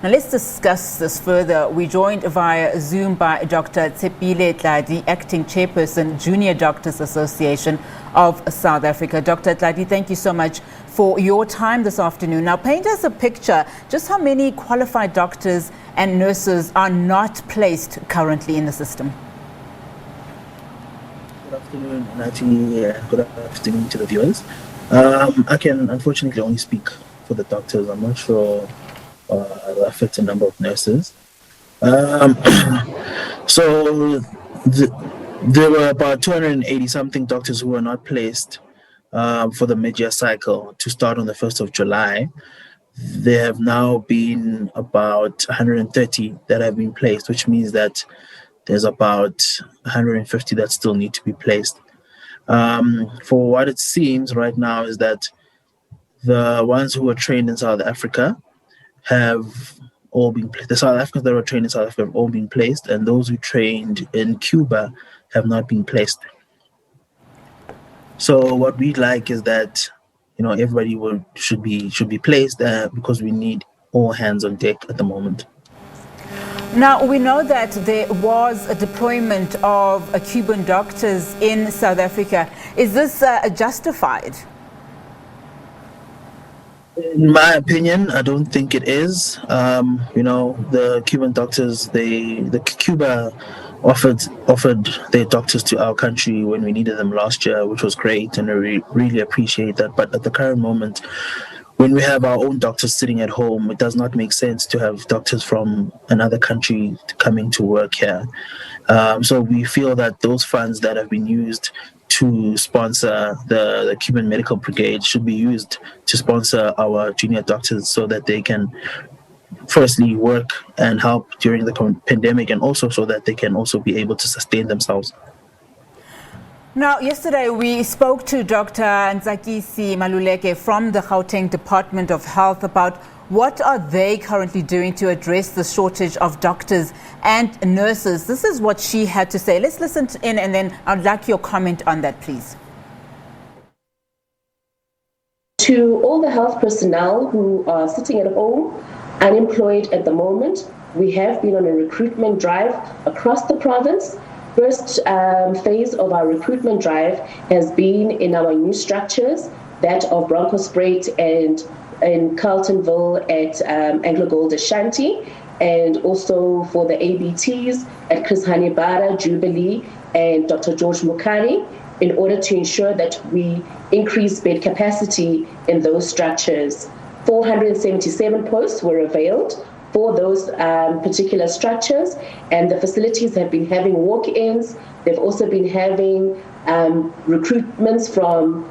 Now let's discuss this further. We're joined via Zoom by Dr. Tshepile Tlali, Acting Chairperson, Junior Doctors Association of South Africa. Dr. Tlali, thank you so much for your time this afternoon. Now paint us a picture, just how many qualified doctors and nurses are not placed currently in the system? Good afternoon, Nati. Good afternoon to the viewers. I can unfortunately only speak for the doctors. I'm not sure the affected number of nurses. There were about 280 something doctors who were not placed for the mid-year cycle to start on the 1st of July. There have now been about 130 that have been placed, which means that there's about 150 that still need to be placed. For what it seems right now is that the ones who were trained in South Africa have all been placed. The South Africans that were trained in South Africa have all been placed, and those who trained in Cuba have not been placed. So what we'd like is that, everybody should be placed because we need all hands on deck at the moment. Now, we know that there was a deployment of Cuban doctors in South Africa. Is this justified? In my opinion, I don't think it is. The Cuban doctors, Cuba offered their doctors to our country when we needed them last year, which was great, and I really appreciate that. But at the current moment, when we have our own doctors sitting at home, it does not make sense to have doctors from another country coming to work here. So we feel that those funds that have been used to sponsor the Cuban Medical Brigade should be used to sponsor our junior doctors so that they can firstly work and help during the pandemic, and also so that they can also be able to sustain themselves. Now, yesterday we spoke to Dr. Nzakisi Maluleke from the Gauteng Department of Health about what are they currently doing to address the shortage of doctors and nurses. This is what she had to say. Let's listen in, and then I'd like your comment on that, please. To all the health personnel who are sitting at home, unemployed at the moment, we have been on a recruitment drive across the province. First phase of our recruitment drive has been in our new structures, that of Bronkhorstspruit and in Carltonville at Anglo Gold Ashanti, and also for the ABTs at Chris Hanibara, Jubilee, and Dr. George Mukari, in order to ensure that we increase bed capacity in those structures. 477 posts were availed for those particular structures, and the facilities have been having walk-ins. They've also been having recruitments from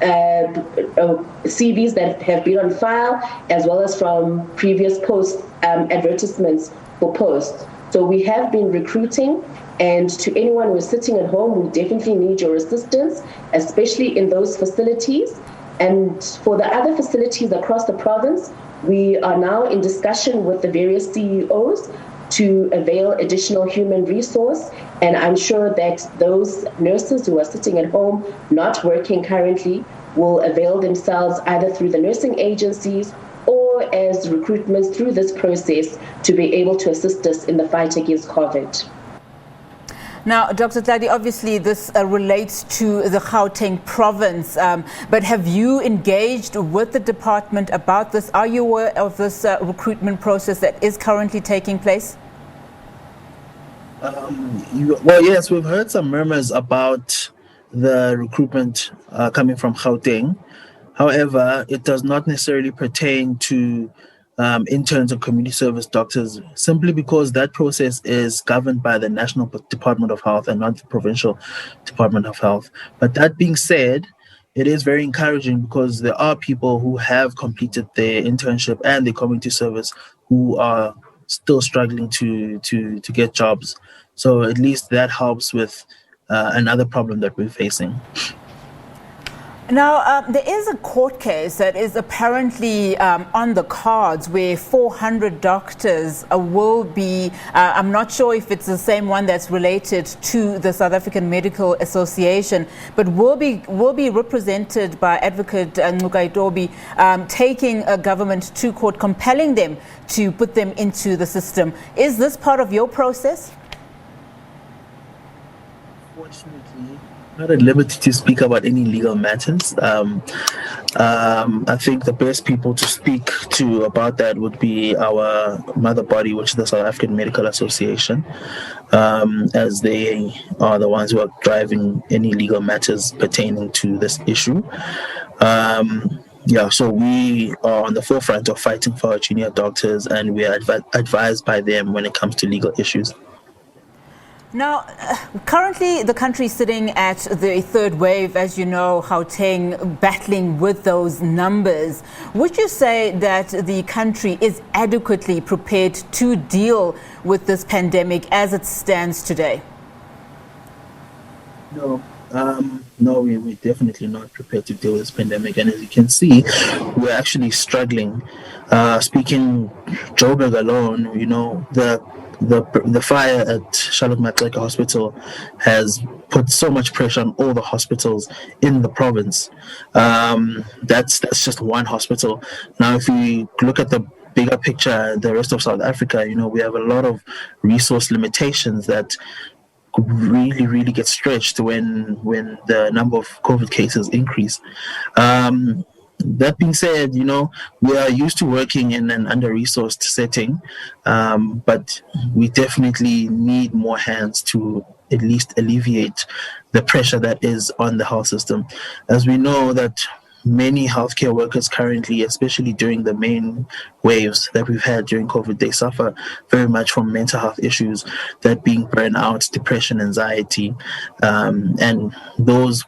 CVs that have been on file, as well as from previous post advertisements for posts. So we have been recruiting, and to anyone who is sitting at home, we definitely need your assistance, especially in those facilities. And for the other facilities across the province, we are now in discussion with the various CEOs to avail additional human resource. And I'm sure that those nurses who are sitting at home, not working currently, will avail themselves either through the nursing agencies or as recruitments through this process to be able to assist us in the fight against COVID. Now, Dr. Tlali, obviously this relates to the Gauteng province, but have you engaged with the department about this? Are you aware of this recruitment process that is currently taking place? Well, yes, we've heard some murmurs about the recruitment coming from Gauteng. However, it does not necessarily pertain to interns and community service doctors, simply because that process is governed by the National Department of Health and not the Provincial Department of Health. But that being said, it is very encouraging because there are people who have completed their internship and their community service who are still struggling to get jobs. So at least that helps with another problem that we're facing. Now, there is a court case that is apparently on the cards where 400 doctors will be, I'm not sure if it's the same one that's related to the South African Medical Association, but will be represented by Advocate Ncukaitobi, taking a government to court, compelling them to put them into the system. Is this part of your process? Fortunately, not at liberty to speak about any legal matters. I think the best people to speak to about that would be our mother body, which is the South African Medical Association, as they are the ones who are driving any legal matters pertaining to this issue. So we are on the forefront of fighting for our junior doctors, and we are advised by them when it comes to legal issues. Now, currently the country is sitting at the third wave, as you know, Gauteng battling with those numbers. Would you say that the country is adequately prepared to deal with this pandemic as it stands today? No, we're definitely not prepared to deal with this pandemic. And as you can see, we're actually struggling. Speaking Joburg alone, the fire at Charlotte Maxeke Hospital has put so much pressure on all the hospitals in the province. That's just one hospital. Now, if we look at the bigger picture, the rest of South Africa, we have a lot of resource limitations that really get stretched when the number of COVID cases increase. That being said, we are used to working in an under-resourced setting, but we definitely need more hands to at least alleviate the pressure that is on the health system. As we know that many healthcare workers currently, especially during the main waves that we've had during COVID, they suffer very much from mental health issues, that being burnout, depression, anxiety, and those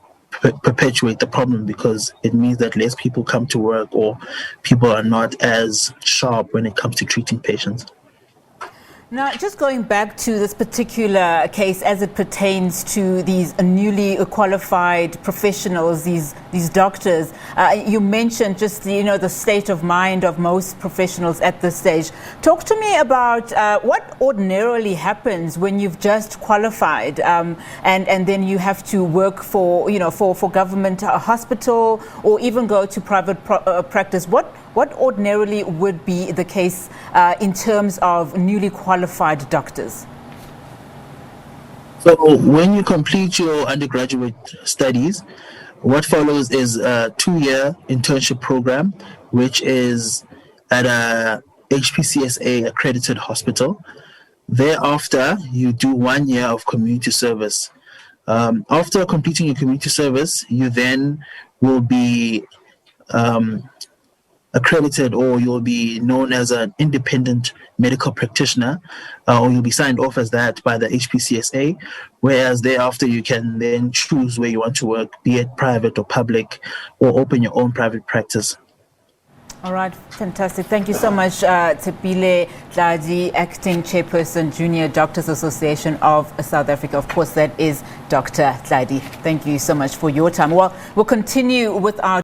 perpetuate the problem because it means that less people come to work or people are not as sharp when it comes to treating patients. Now, just going back to this particular case as it pertains to these newly qualified professionals, these doctors, you mentioned just, the state of mind of most professionals at this stage. Talk to me about what ordinarily happens when you've just qualified and then you have to work for government hospital or even go to private practice. What ordinarily would be the case in terms of newly qualified doctors? So when you complete your undergraduate studies, what follows is a 2-year internship program, which is at a HPCSA accredited hospital. Thereafter, you do 1 year of community service. After completing your community service, you then will be accredited, or you'll be known as an independent medical practitioner, or you'll be signed off as that by the HPCSA, whereas thereafter you can then choose where you want to work, be it private or public, or open your own private practice. All right, fantastic. Thank you so much, Tshepile Tlali, Acting Chairperson, Junior Doctors Association of South Africa. Of course, that is Dr. Tlali. Thank you so much for your time. Well, we'll continue with our